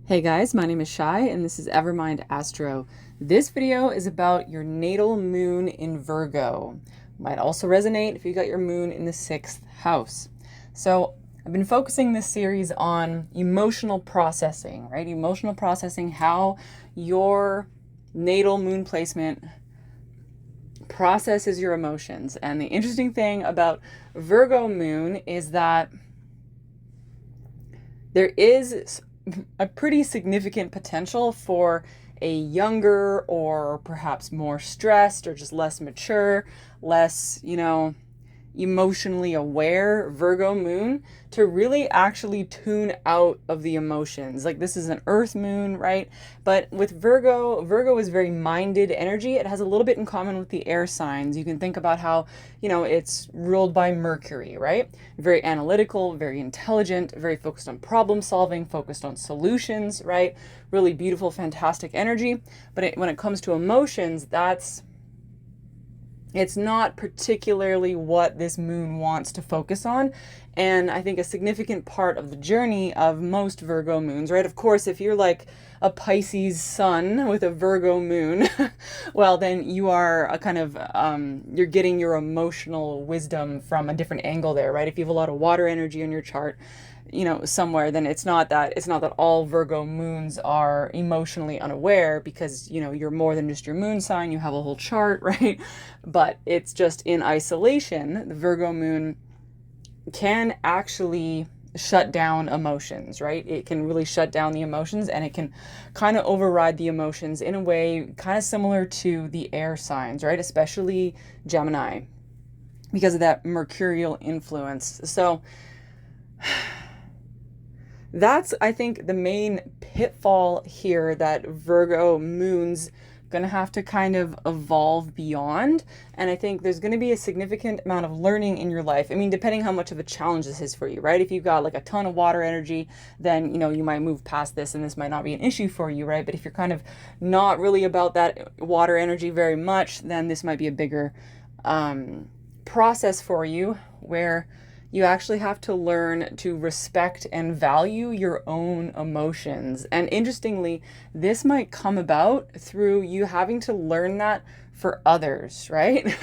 Hey guys, my name is Shai and this is Evermind Astro. This video is about your natal moon in Virgo. Might also resonate if you got your moon in the 6th house. So I've been focusing this series on emotional processing, right? Emotional processing, how your natal moon placement processes your emotions. And the interesting thing about Virgo moon is that there is a pretty significant potential for a younger or perhaps more stressed or just less mature, less, emotionally aware Virgo moon to really actually tune out of the emotions. Like this is an earth moon, right? But with Virgo is very minded energy. It has a little bit in common with the air signs. You can think about how, it's ruled by Mercury, right? Very analytical, very intelligent, very focused on problem solving, focused on solutions, right? Really beautiful, fantastic energy. But when it comes to emotions, it's not particularly what this moon wants to focus on. And I think a significant part of the journey of most Virgo moons, right? Of course, if you're like a Pisces sun with a Virgo moon, well, then you are a kind of, you're getting your emotional wisdom from a different angle there, right? If you have a lot of water energy in your chart, somewhere, then it's not that all Virgo moons are emotionally unaware, because you're more than just your moon sign. You have a whole chart, right? But it's just in isolation, the Virgo moon can actually shut down emotions, right? It can really shut down the emotions, and it can kind of override the emotions in a way kind of similar to the air signs, right? Especially Gemini, because of that mercurial influence. So that's, I think, the main pitfall here that Virgo moon's gonna have to kind of evolve beyond. And I think there's gonna be a significant amount of learning in your life. I mean, depending how much of a challenge this is for you, right? If you've got like a ton of water energy, then you might move past this and this might not be an issue for you, right? But if you're kind of not really about that water energy very much, then this might be a bigger process for you, where you actually have to learn to respect and value your own emotions. And interestingly, this might come about through you having to learn that for others, right?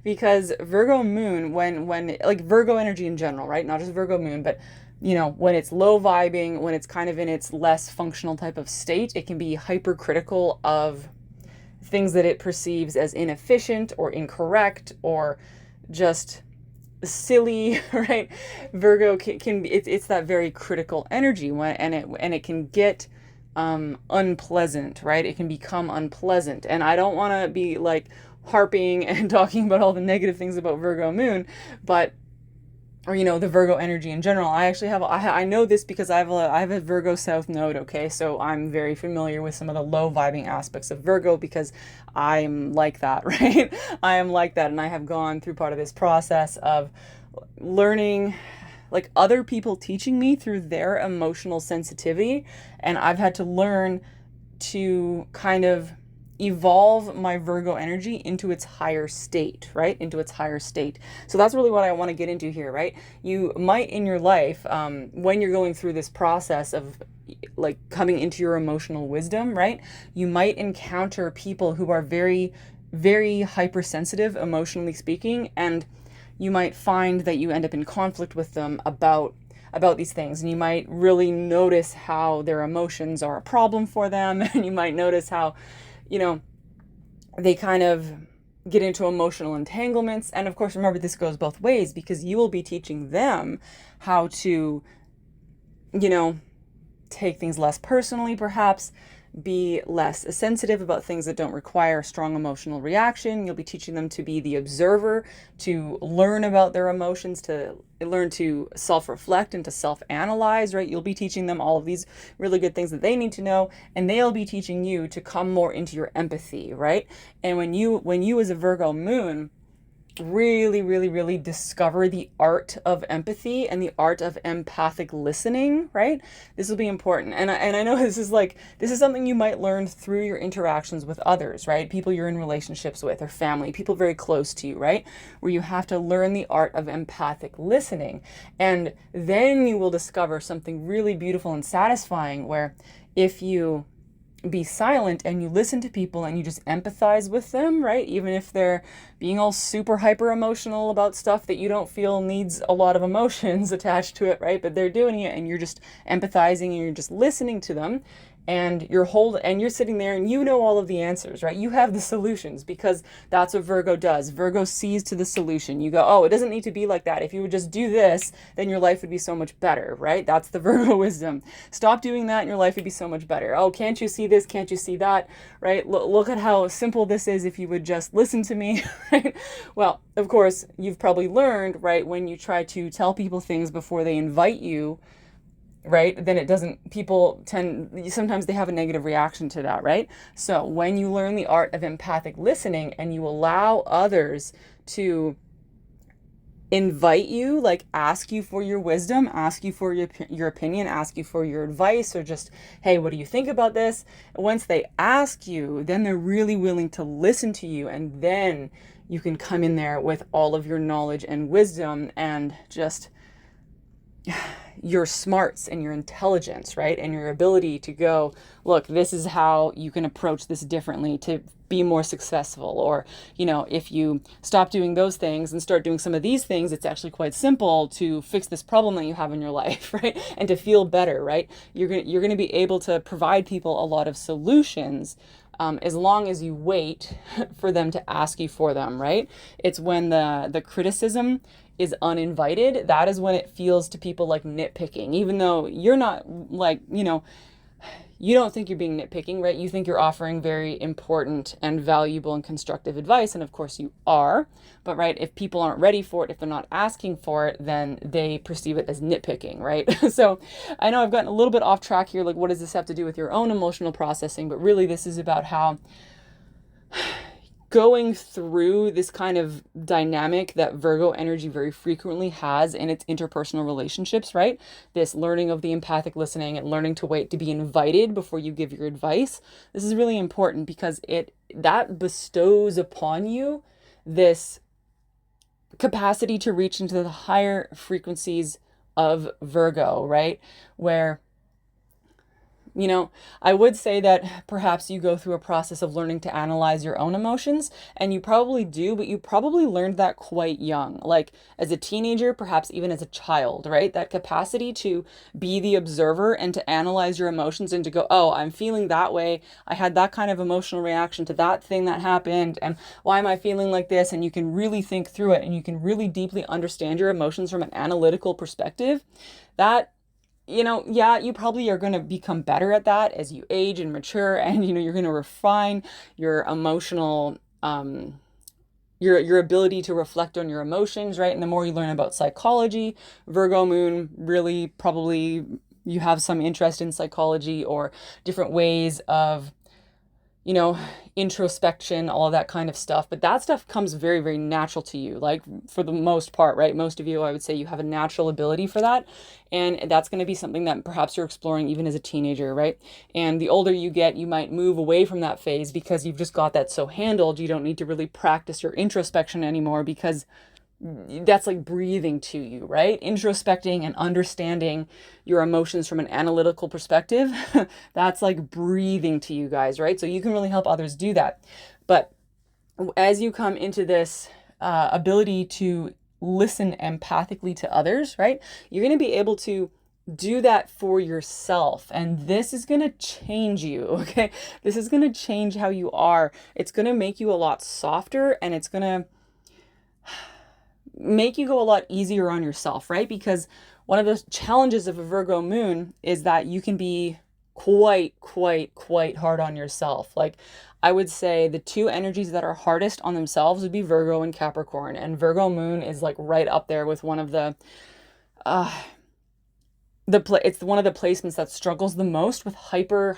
Because Virgo moon, when like Virgo energy in general, right? Not just Virgo moon, but when it's low vibing, when it's kind of in its less functional type of state, it can be hypercritical of things that it perceives as inefficient or incorrect or just silly, right? Virgo can be, it's that very critical energy and it can get unpleasant, right? It can become unpleasant. And I don't want to be like harping and talking about all the negative things about Virgo moon, but or the Virgo energy in general. I actually have I know this because I have a Virgo South node, okay? So I'm very familiar with some of the low vibing aspects of Virgo because I'm like that, right? I am like that, and I have gone through part of this process of learning, like other people teaching me through their emotional sensitivity, and I've had to learn to kind of evolve my Virgo energy into its higher state, right? Into its higher state. So that's really what I want to get into here, right? You might in your life, when you're going through this process of like coming into your emotional wisdom, right? You might encounter people who are very, very hypersensitive, emotionally speaking, and you might find that you end up in conflict with them about these things, and you might really notice how their emotions are a problem for them, and you might notice how they kind of get into emotional entanglements. And of course, remember, this goes both ways, because you will be teaching them how to, take things less personally, perhaps be less sensitive about things that don't require strong emotional reaction. You'll be teaching them to be the observer, to learn about their emotions, to learn to self-reflect and to self-analyze, right? You'll be teaching them all of these really good things that they need to know, and they'll be teaching you to come more into your empathy, right? And when you as a Virgo moon really, really, really discover the art of empathy and the art of empathic listening, right? This will be important. And I know this is something you might learn through your interactions with others, right? People you're in relationships with or family, people very close to you, right? Where you have to learn the art of empathic listening. And then you will discover something really beautiful and satisfying where if you be silent and you listen to people and you just empathize with them, right? Even if they're being all super hyper emotional about stuff that you don't feel needs a lot of emotions attached to it, right? But they're doing it and you're just empathizing and you're just listening to them and you're sitting there and you know all of the answers, right? You have the solutions because that's what Virgo does. Virgo sees to the solution. You go, oh, it doesn't need to be like that. If you would just do this, then your life would be so much better, right? That's the Virgo wisdom. Stop doing that and your life would be so much better. Oh, can't you see this? Can't you see that? Right? Look at how simple this is if you would just listen to me, right? Well, of course, you've probably learned, right, when you try to tell people things before they invite you, right, then it doesn't, sometimes they have a negative reaction to that, right? So when you learn the art of empathic listening and you allow others to invite you, like ask you for your wisdom, ask you for your opinion, ask you for your advice, or just, hey, what do you think about this? Once they ask you, then they're really willing to listen to you, and then you can come in there with all of your knowledge and wisdom and just your smarts and your intelligence, right? And your ability to go, look, this is how you can approach this differently to be more successful. Or, if you stop doing those things and start doing some of these things, it's actually quite simple to fix this problem that you have in your life, right? And to feel better, right? You're going to be able to provide people a lot of solutions as long as you wait for them to ask you for them, right? It's when the criticism is uninvited, that is when it feels to people like nitpicking, even though you're not like, you don't think you're being nitpicking, right? You think you're offering very important and valuable and constructive advice. And of course you are, but right, if people aren't ready for it, if they're not asking for it, then they perceive it as nitpicking, right? So I know I've gotten a little bit off track here. Like, what does this have to do with your own emotional processing? But really this is about how going through this kind of dynamic that Virgo energy very frequently has in its interpersonal relationships, right? This learning of the empathic listening and learning to wait to be invited before you give your advice. This is really important because that bestows upon you this capacity to reach into the higher frequencies of Virgo, right? Where I would say that perhaps you go through a process of learning to analyze your own emotions, and you probably do, but you probably learned that quite young, like as a teenager, perhaps even as a child, right? That capacity to be the observer and to analyze your emotions and to go, oh, I'm feeling that way. I had that kind of emotional reaction to that thing that happened, and why am I feeling like this? And you can really think through it, and you can really deeply understand your emotions from an analytical perspective. That yeah, you probably are going to become better at that as you age and mature, and you're going to refine your emotional your ability to reflect on your emotions, right? And the more you learn about psychology, Virgo moon, really probably you have some interest in psychology or different ways of introspection, all of that kind of stuff. But that stuff comes very, very natural to you, like for the most part, right? Most of you, I would say you have a natural ability for that. And that's going to be something that perhaps you're exploring even as a teenager, right? And the older you get, you might move away from that phase because you've just got that so handled. You don't need to really practice your introspection anymore because that's like breathing to you, right? Introspecting and understanding your emotions from an analytical perspective, that's like breathing to you guys, right? So you can really help others do that. But as you come into this ability to listen empathically to others, right? You're going to be able to do that for yourself. And this is going to change you, okay? This is going to change how you are. It's going to make you a lot softer, and it's going to make you go a lot easier on yourself, right? Because one of the challenges of a Virgo moon is that you can be quite hard on yourself. Like, I would say the two energies that are hardest on themselves would be Virgo and Capricorn. And Virgo moon is like right up there with one of the it's one of the placements that struggles the most with hyper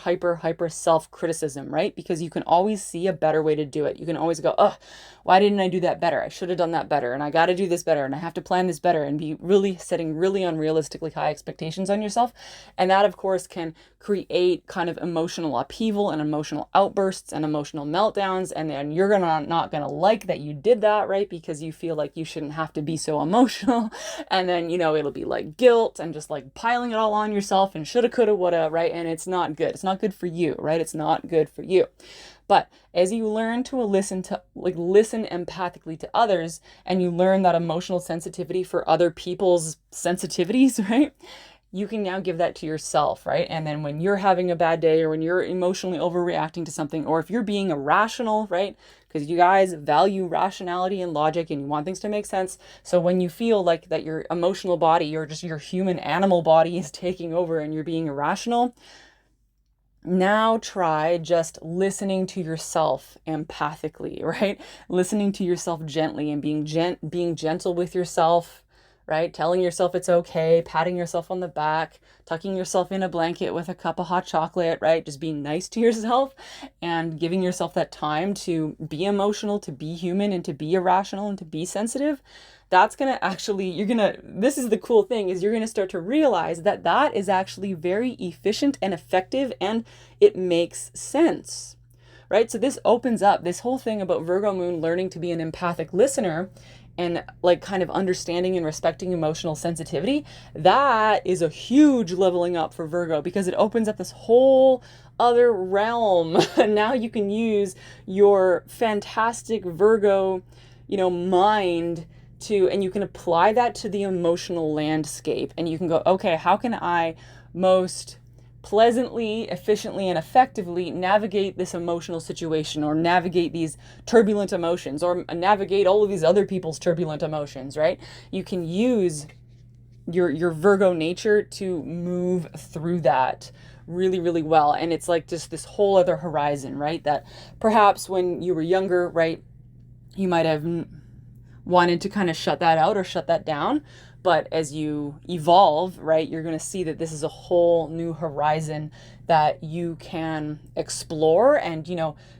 self-criticism, right? Because you can always see a better way to do it. You can always go, oh, why didn't I do that better? I should have done that better, and I got to do this better, and I have to plan this better, and be really setting really unrealistically high expectations on yourself. And that, of course, can create kind of emotional upheaval and emotional outbursts and emotional meltdowns. And then you're not gonna like that you did that, right? Because you feel like you shouldn't have to be so emotional. And then, it'll be like guilt and just like piling it all on yourself and shoulda, coulda, woulda, right? And it's not good. It's not good for you, right? It's not good for you. But as you learn to listen empathically to others, and you learn that emotional sensitivity for other people's sensitivities, right? You can now give that to yourself, right? And then when you're having a bad day, or when you're emotionally overreacting to something, or if you're being irrational, right? Because you guys value rationality and logic, and you want things to make sense. So when you feel like that your emotional body, or just your human animal body, is taking over and you're being irrational, now try just listening to yourself empathically, right? Listening to yourself gently, and being gentle with yourself, right? Telling yourself it's okay, patting yourself on the back, tucking yourself in a blanket with a cup of hot chocolate, right? Just being nice to yourself and giving yourself that time to be emotional, to be human, and to be irrational, and to be sensitive. That's going to actually, this is the cool thing, is you're going to start to realize that that is actually very efficient and effective, and it makes sense, right? So this opens up this whole thing about Virgo moon learning to be an empathic listener, and like kind of understanding and respecting emotional sensitivity. That is a huge leveling up for Virgo, because it opens up this whole other realm. Now you can use your fantastic Virgo, mind and you can apply that to the emotional landscape, and you can go, okay, how can I most pleasantly, efficiently, and effectively navigate this emotional situation, or navigate these turbulent emotions, or navigate all of these other people's turbulent emotions, right? You can use your Virgo nature to move through that really, really well. And it's like just this whole other horizon, right? That perhaps when you were younger, right, you might have wanted to kind of shut that out or shut that down. But as you evolve, right, you're going to see that this is a whole new horizon that you can explore. And,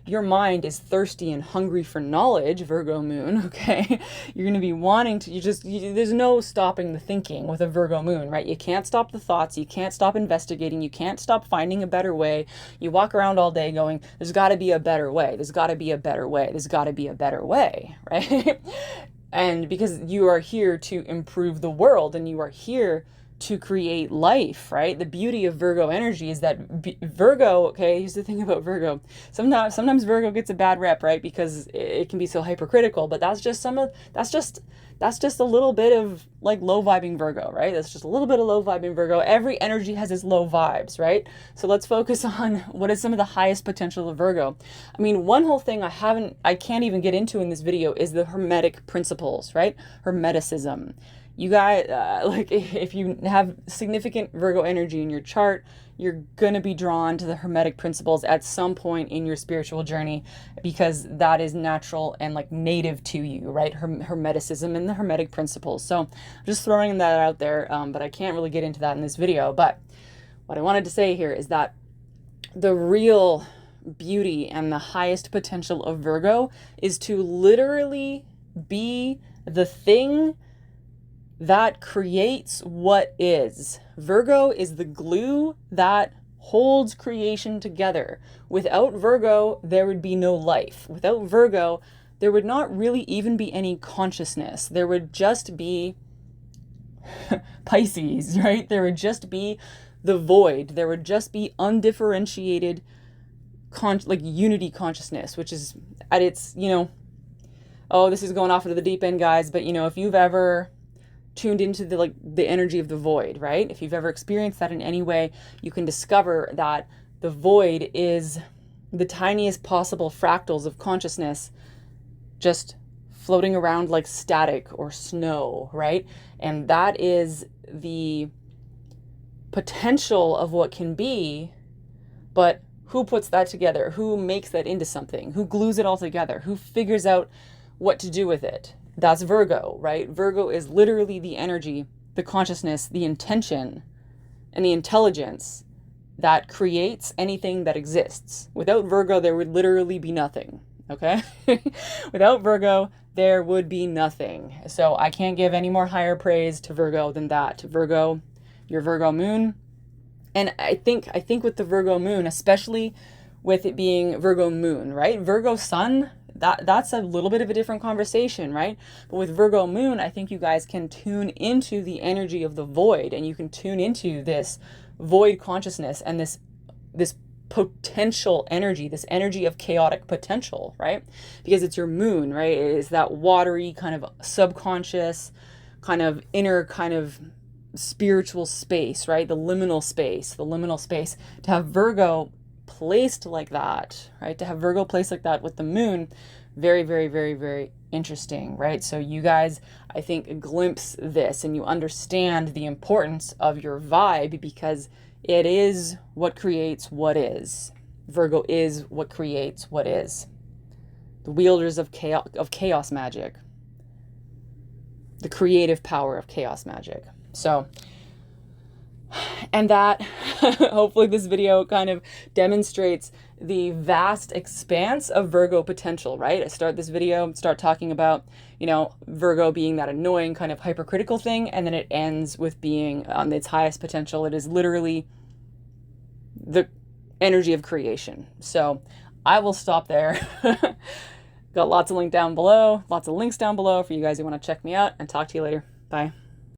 your mind is thirsty and hungry for knowledge, Virgo moon, okay? You're going to be wanting to, there's no stopping the thinking with a Virgo moon, right? You can't stop the thoughts. You can't stop investigating. You can't stop finding a better way. You walk around all day going, there's got to be a better way. There's got to be a better way. There's got to be a better way, right? And because you are here to improve the world, and you are here to create life, right? The beauty of Virgo energy is that Virgo, okay, here's the thing about Virgo. Sometimes Virgo gets a bad rep, right? Because it can be so hypercritical, but that's just a little bit of like low vibing Virgo, right? That's just a little bit of low vibing Virgo. Every energy has its low vibes, right? So let's focus on what is some of the highest potential of Virgo. I mean, one whole thing I can't even get into in this video is the Hermetic principles, right? Hermeticism. You guys, if you have significant Virgo energy in your chart, you're going to be drawn to the Hermetic principles at some point in your spiritual journey, because that is natural and like native to you, right? Hermeticism and the Hermetic principles. So I'm just throwing that out there, but I can't really get into that in this video. But what I wanted to say here is that the real beauty and the highest potential of Virgo is to literally be the thing that creates what is. Virgo is the glue that holds creation together. Without Virgo, there would be no life. Without Virgo, there would not really even be any consciousness. There would just be Pisces, right? There would just be the void. There would just be undifferentiated unity consciousness, which is at its, oh, this is going off into the deep end, guys, but if you've ever tuned into the energy of the void, right? If you've ever experienced that in any way, you can discover that the void is the tiniest possible fractals of consciousness just floating around like static or snow, right? And that is the potential of what can be, but who puts that together? Who makes that into something? Who glues it all together? Who figures out what to do with it? That's Virgo, right? Virgo is literally the energy, the consciousness, the intention and the intelligence that creates anything that exists. Without Virgo, there would literally be nothing, okay? Without Virgo, there would be nothing. So I can't give any more higher praise to Virgo than that. Virgo, your Virgo moon. And I think with the Virgo moon, especially with it being Virgo moon, right? Virgo sun, that's a little bit of a different conversation, right? But with Virgo moon, I think you guys can tune into the energy of the void, and you can tune into this void consciousness and this potential energy, this energy of chaotic potential, right? Because it's your moon, right? It is that watery kind of subconscious, kind of inner kind of spiritual space, right? The liminal space. To have Virgo placed like that, right? To have Virgo placed like that with the moon, very, very, very, very interesting, right? So you guys, I think, glimpse this and you understand the importance of your vibe, because it is what creates what is. Virgo is what creates what is. The wielders of chaos magic. The creative power of chaos magic. So, and that, hopefully this video kind of demonstrates the vast expanse of Virgo potential, right? I start this video, start talking about, Virgo being that annoying kind of hypercritical thing, and then it ends with being on its highest potential. It is literally the energy of creation. So I will stop there. Got lots of links down below for you guys who want to check me out, and talk to you later. Bye.